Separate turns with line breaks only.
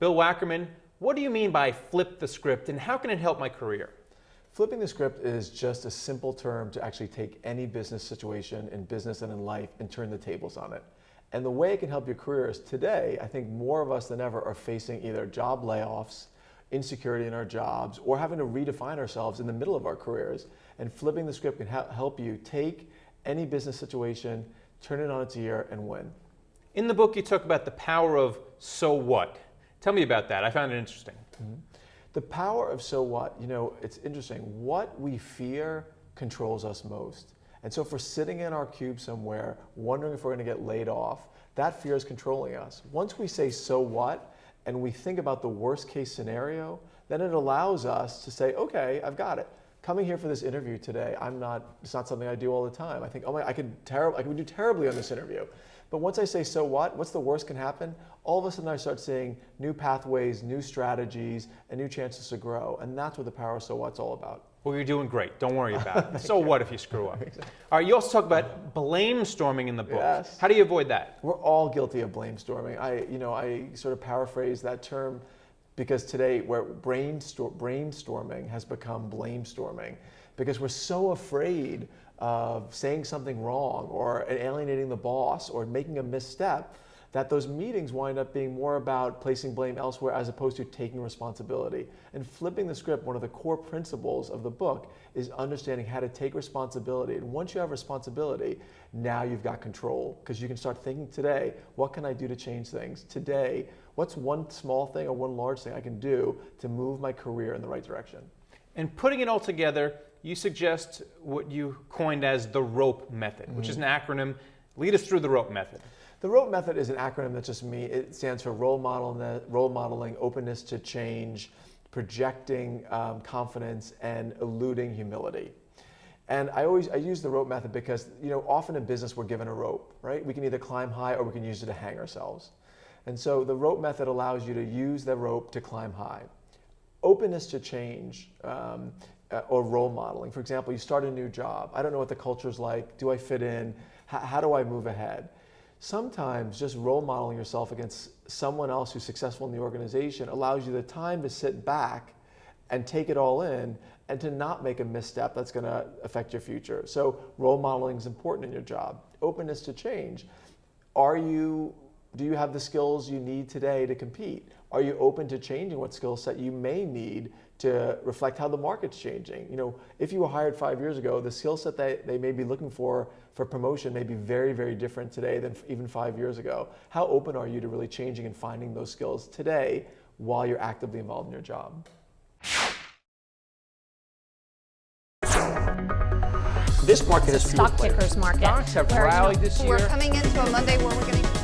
Bill Wackerman, what do you mean by flip the script and how can it help my career?
Flipping the script is just a simple term to actually take any business situation in business and in life and turn the tables on it. And the way it can help your career is today, I think more of us than ever are facing either job layoffs, insecurity in our jobs, or having to redefine ourselves in the middle of our careers. And flipping the script can help you take any business situation, turn it on its ear, and win.
In the book, you talk about the power of so what. Tell me about that. I found it interesting.
Mm-hmm. The power of so what, it's interesting. What we fear controls us most. And so if we're sitting in our cube somewhere, wondering if we're going to get laid off, that fear is controlling us. Once we say so what, and we think about the worst case scenario, then it allows us to say, okay, I've got it. Coming here for this interview today, it's not something I do all the time. I think, oh my, I could do terribly on this interview. But once I say, so what? What's the worst can happen? All of a sudden I start seeing new pathways, new strategies, and new chances to grow. And that's what the power of so what's all about.
Well, you're doing great. Don't worry about it. So what if you screw up? All right, you also talk about blame storming in the book.
Yes.
How do you avoid that?
We're all guilty of blame storming. I sort of paraphrase that term because today where brainstorming has become blame storming because we're so afraid of saying something wrong or alienating the boss or making a misstep that those meetings wind up being more about placing blame elsewhere as opposed to taking responsibility. And flipping the script, one of the core principles of the book is understanding how to take responsibility. And once you have responsibility, now you've got control because you can start thinking today, what can I do to change things? Today, what's one small thing or one large thing I can do to move my career in the right direction?
And putting it all together, you suggest what you coined as the ROPE method, which is an acronym. Lead us through the ROPE method.
The ROPE method is an acronym that's just me. It stands for role modeling, openness to change, projecting confidence, and eluding humility. And I use the ROPE method because often in business we're given a rope, right? We can either climb high or we can use it to hang ourselves. And so the ROPE method allows you to use the rope to climb high. Openness to change or role modeling. For example, you start a new job. I don't know what the culture's like. Do I fit in? How do I move ahead? Sometimes just role modeling yourself against someone else who's successful in the organization allows you the time to sit back and take it all in and to not make a misstep that's going to affect your future. So role modeling is important in your job. Openness to change. Do you have the skills you need today to compete? Are you open to changing what skill set you may need to reflect how the market's changing? If you were hired 5 years ago, the skill set that they may be looking for promotion may be very, very different today than even 5 years ago. How open are you to really changing and finding those skills today while you're actively involved in your job?
This market is
Stock pickers market.
Stocks have rallied this year.
We're coming into a Monday where we're going to